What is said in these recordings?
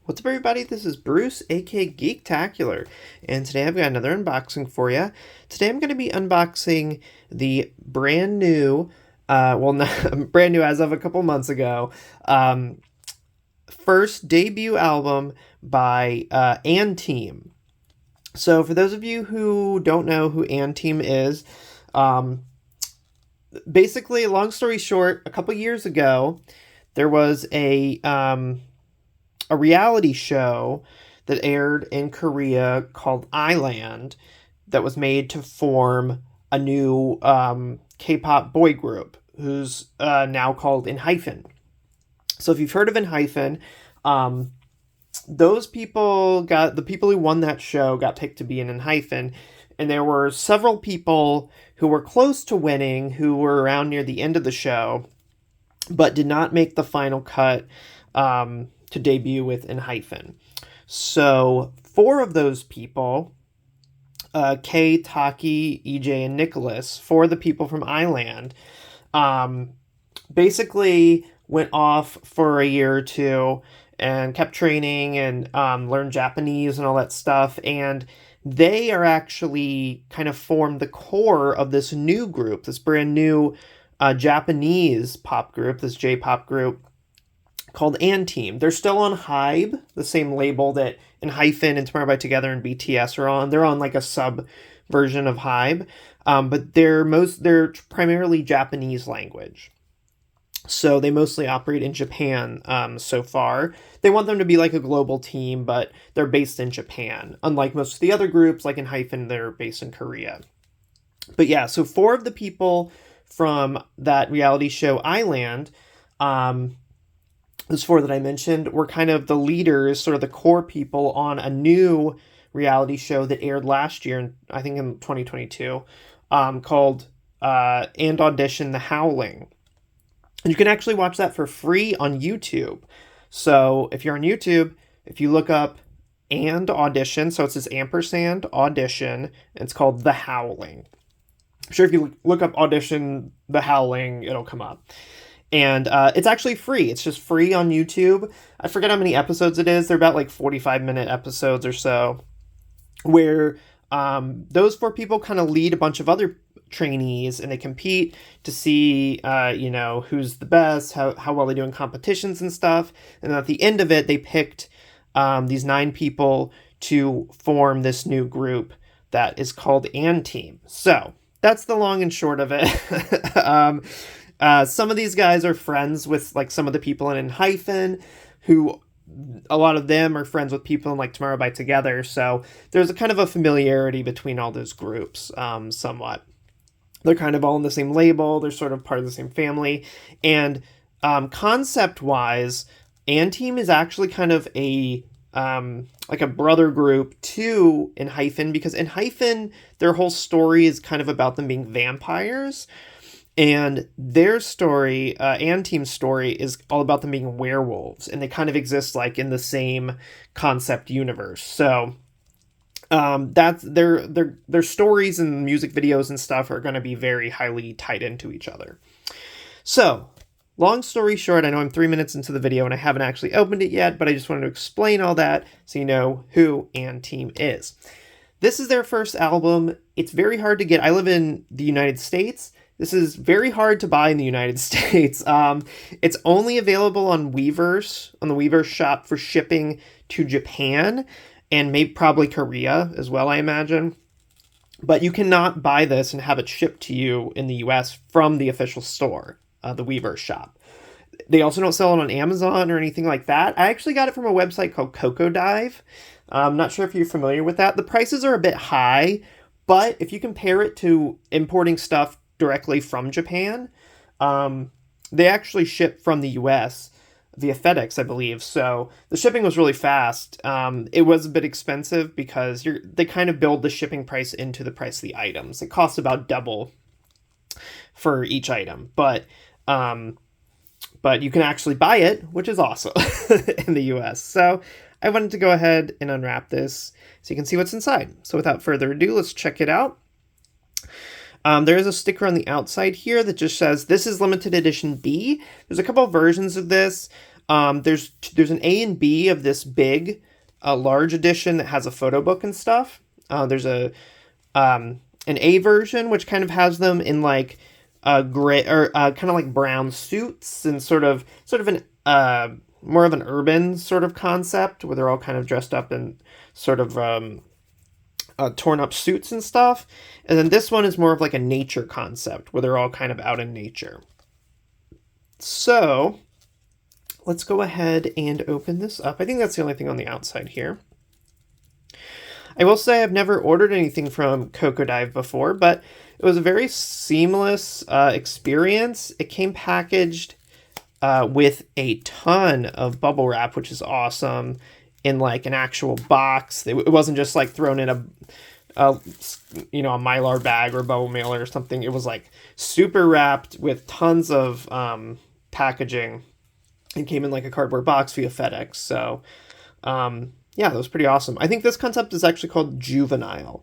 What's up, everybody? This is Bruce, aka Geektacular, and today I've got another unboxing for you. Today I'm going to be unboxing the brand new, not brand new as of a couple months ago, first debut album by Team. So, for those of you who don't know who Team is, um, basically, long story short, a couple years ago, there was a reality show that aired in Korea called Island that was made to form a new K-pop boy group who's now called ENHYPEN. So if you've heard of ENHYPEN, the people who won that show got picked to be in ENHYPEN, and there were several people who were close to winning who were around near the end of the show, but did not make the final cut to debut with ENHYPEN. So 4 of those people, Kay, Taki, EJ, and Nicholas, 4 of the people from Island, basically went off for a year or two and kept training and learned Japanese and all that stuff. And they are actually kind of formed the core of this new group, this brand new Japanese pop group, this J-pop group called Team. They're still on HYBE, the same label that ENHYPEN and Tomorrow by Together and BTS are on. They're on like a sub version of HYBE, but they're primarily Japanese language. So they mostly operate in Japan so far. They want them to be like a global team, but they're based in Japan. Unlike most of the other groups, like ENHYPEN, they're based in Korea. But yeah, so 4 of the people from that reality show Island, those 4 that I mentioned, were kind of the leaders, sort of the core people on a new reality show that aired last year, I think in 2022, called And Audition the Howling. And you can actually watch that for free on YouTube. So if you're on YouTube, if you look up And Audition, so it's this ampersand audition, and it's called The Howling. I'm sure if you look up Audition The Howling, it'll come up. And it's actually free. It's just free on YouTube. I forget how many episodes it is. They're about like 45-minute episodes or so, where those 4 people kind of lead a bunch of other trainees, and they compete to see, who's the best, how well they do in competitions and stuff. And at the end of it, they picked these 9 people to form this new group that is called Team. So that's the long and short of it. Some of these guys are friends with like some of the people in ENHYPEN, who a lot of them are friends with people in like Tomorrow by Together. So there's a kind of a familiarity between all those groups, somewhat. They're kind of all in the same label. They're sort of part of the same family. And concept-wise, Team is actually kind of a like a brother group to ENHYPEN, because ENHYPEN, their whole story is kind of about them being vampires. And their story, Team's story, is all about them being werewolves, and they kind of exist like in the same concept universe. So that's their stories and music videos and stuff are going to be very highly tied into each other. So, long story short, I know I'm 3 minutes into the video and I haven't actually opened it yet, but I just wanted to explain all that so you know who Team is. This is their first album. It's very hard to get. I live in the United States. This is very hard to buy in the United States. It's only available on Weverse, on the Weverse shop, for shipping to Japan and maybe probably Korea as well, I imagine. But you cannot buy this and have it shipped to you in the US from the official store, the Weverse shop. They also don't sell it on Amazon or anything like that. I actually got it from a website called Cocodive. I'm not sure if you're familiar with that. The prices are a bit high, but if you compare it to importing stuff directly from Japan, they actually ship from the US via FedEx, I believe. So the shipping was really fast. It was a bit expensive because they kind of build the shipping price into the price of the items. It costs about double for each item, but you can actually buy it, which is awesome in the US. So I wanted to go ahead and unwrap this so you can see what's inside. So without further ado, let's check it out. There is a sticker on the outside here that just says, "This is limited edition B." There's a couple of versions of this. There's an A and B of this big, large edition that has a photo book and stuff. There's an A version which kind of has them in like gray or kind of like brown suits and sort of an more of an urban sort of concept where they're all kind of dressed up in sort of torn up suits and stuff. And then this one is more of like a nature concept where they're all kind of out in nature. So let's go ahead and open this up. I think that's the only thing on the outside here. I will say I've never ordered anything from Cocodive before, but it was a very seamless experience. It came packaged with a ton of bubble wrap, which is awesome, in like an actual box. It wasn't just like thrown in a Mylar bag or a bubble mailer or something. It was like super wrapped with tons of packaging. It came in like a cardboard box via FedEx. So yeah, that was pretty awesome. I think this concept is actually called Juvenile.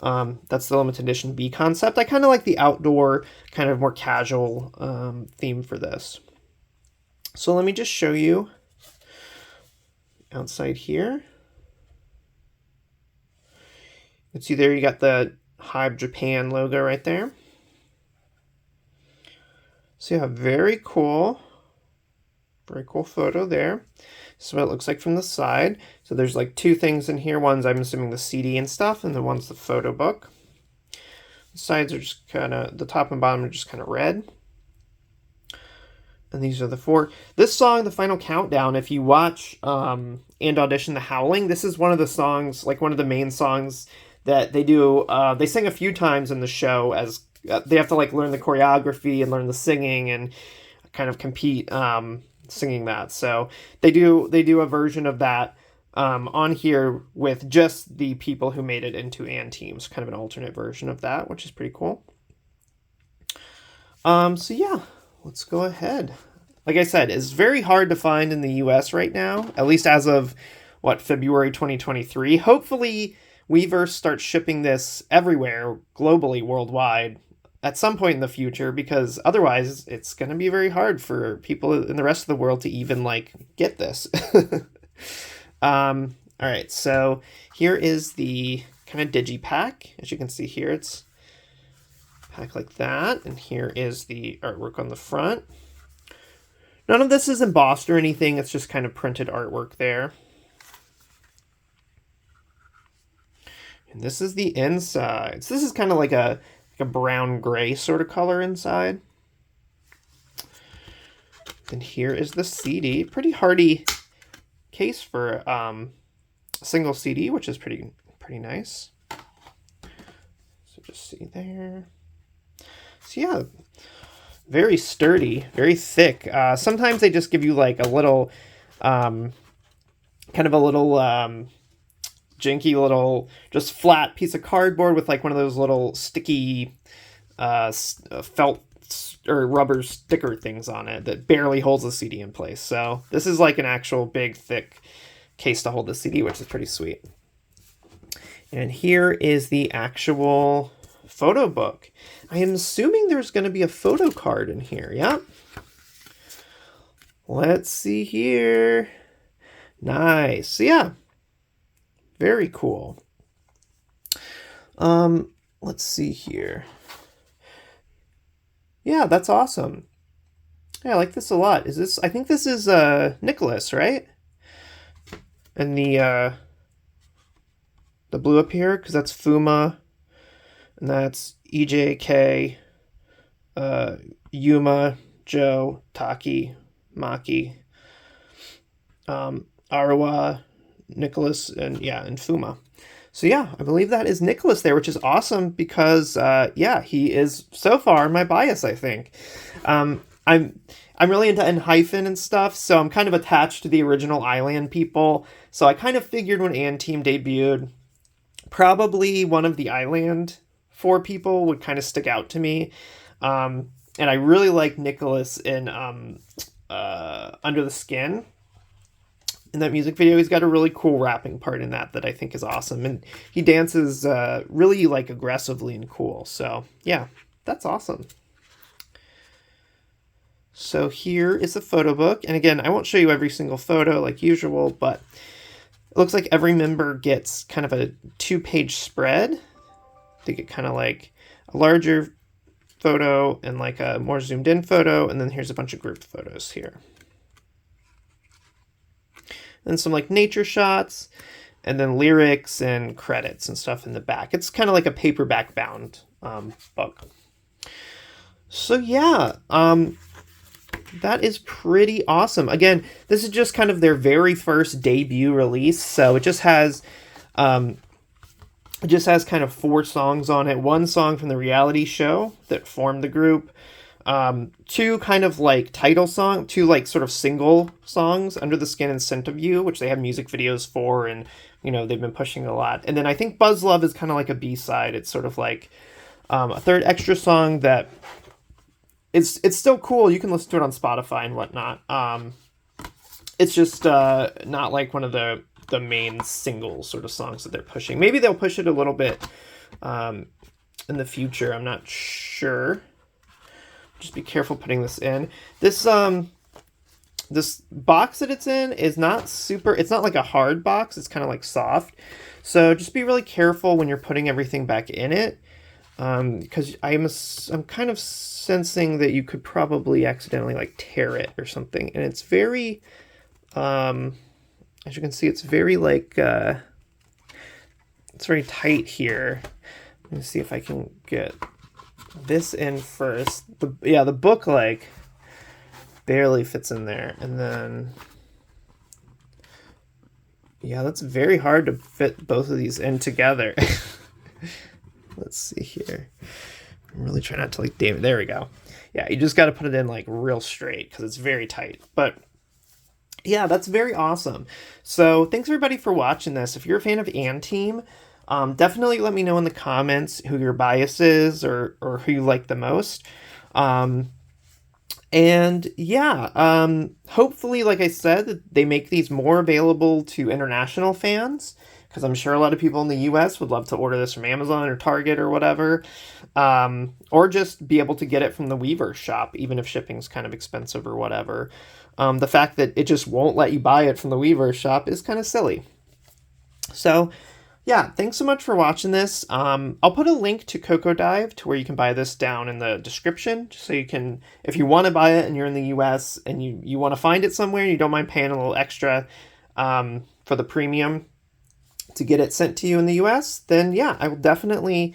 That's the limited edition B concept. I kind of like the outdoor, kind of more casual theme for this. So let me just show you outside here. You can see there you got the Hive Japan logo right there. So yeah, very cool photo there. This is what it looks like from the side. So there's like two things in here. One's, I'm assuming, the CD and stuff, and then one's the photo book. The sides are just kind of, the top and bottom are just kind of red. And these are the four. This song, The Final Countdown, if you watch and audition the Howling, this is one of the songs, like one of the main songs that they do. They sing a few times in the show as they have to like learn the choreography and learn the singing and kind of compete singing that. So they do a version of that on here with just the people who made it into and teams, kind of an alternate version of that, which is pretty cool. So yeah, let's go ahead. Like I said, it's very hard to find in the US right now, at least as of February 2023. Hopefully Weverse starts shipping this everywhere, globally, worldwide, at some point in the future, because otherwise it's going to be very hard for people in the rest of the world to even like get this. All right, so here is the kind of digipack. As you can see here, it's packed like that, and here is the artwork on the front. None of this is embossed or anything, it's just kind of printed artwork there. And this is the inside. So this is kind of like a brown gray sort of color inside. And here is the CD. Pretty hardy case for a single CD, which is pretty nice. So just see there. So yeah, very sturdy, very thick. Sometimes they just give you like a little, kind of a little janky little just flat piece of cardboard with like one of those little sticky felt or rubber sticker things on it that barely holds the CD in place. So this is like an actual big thick case to hold the CD, which is pretty sweet. And here is the actual photo book. I am assuming there's going to be a photo card in here. Yep. Let's see here. Nice. So yeah. Very cool. Let's see here. Yeah, that's awesome. Yeah, I like this a lot. I think this is Nicholas, right? And the blue up here, because that's Fuma, and that's EJK, Yuma, Joe, Taki, Maki, Arawa, Nicholas, and Fuma. So yeah, I believe that is Nicholas there, which is awesome because yeah, he is so far my bias, I think. I'm really into Hyphen and stuff, so I'm kind of attached to the original Island people. So I kind of figured when Team debuted, probably one of the Island 4 people would kind of stick out to me. And I really like Nicholas in Under the Skin. In that music video, he's got a really cool rapping part in that I think is awesome. And he dances really like aggressively and cool. So yeah, that's awesome. So here is the photo book. And again, I won't show you every single photo like usual, but it looks like every member gets kind of a 2-page spread. They get kind of like a larger photo and like a more zoomed in photo, and then here's a bunch of grouped photos here. And some like nature shots, and then lyrics and credits and stuff in the back. It's kind of like a paperback bound book. So yeah, that is pretty awesome. Again, this is just kind of their very first debut release, so it just has kind of 4 songs on it. 1 song from the reality show that formed the group. 2 kind of like title song, 2 like sort of single songs, Under the Skin and Scent of You, which they have music videos for, and you know they've been pushing a lot. And then I think Buzz Love is kind of like a B-side. It's sort of like a 3rd extra song that it's still cool. You can listen to it on Spotify and whatnot. It's just not like one of the main single sort of songs that they're pushing. Maybe they'll push it a little bit in the future. I'm not sure. Just be careful putting this in. This this box that it's in is not super, it's not like a hard box, it's kind of like soft. So just be really careful when you're putting everything back in it. Because I'm kind of sensing that you could probably accidentally like tear it or something. And it's very, as you can see, it's very like, it's very tight here. Let me see if I can get this in first. The book like barely fits in there, and then yeah, that's very hard to fit both of these in together. Let's see here. I'm really trying not to like damn it. There we go. Yeah, you just got to put it in like real straight because it's very tight. But yeah, that's very awesome. So thanks everybody for watching this. If you're a fan of &Team, definitely let me know in the comments who your bias is or who you like the most. And yeah, hopefully, like I said, they make these more available to international fans, because I'm sure a lot of people in the US would love to order this from Amazon or Target or whatever, or just be able to get it from the Weaver shop, even if shipping's kind of expensive or whatever. The fact that it just won't let you buy it from the Weaver shop is kind of silly. So yeah, thanks so much for watching this. I'll put a link to Coco Dive to where you can buy this down in the description, just so you can, if you want to buy it and you're in the US and you want to find it somewhere and you don't mind paying a little extra for the premium to get it sent to you in the US, then yeah, I will definitely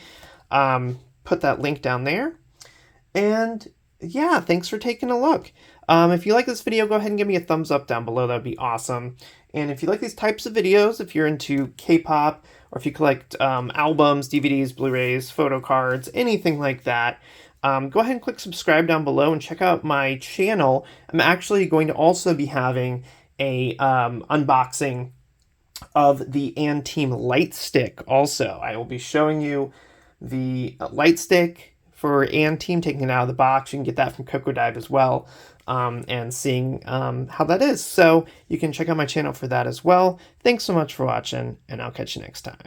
put that link down there. And yeah, thanks for taking a look. If you like this video, go ahead and give me a thumbs up down below. That'd be awesome. And if you like these types of videos, if you're into K-pop, or if you collect albums, DVDs, Blu-rays, photo cards, anything like that, go ahead and click subscribe down below and check out my channel. I'm actually going to also be having a unboxing of the &Team light stick also. I will be showing you the light stick for &Team, taking it out of the box. You can get that from Coco Dive as well, and seeing how that is. So you can check out my channel for that as well. Thanks so much for watching, and I'll catch you next time.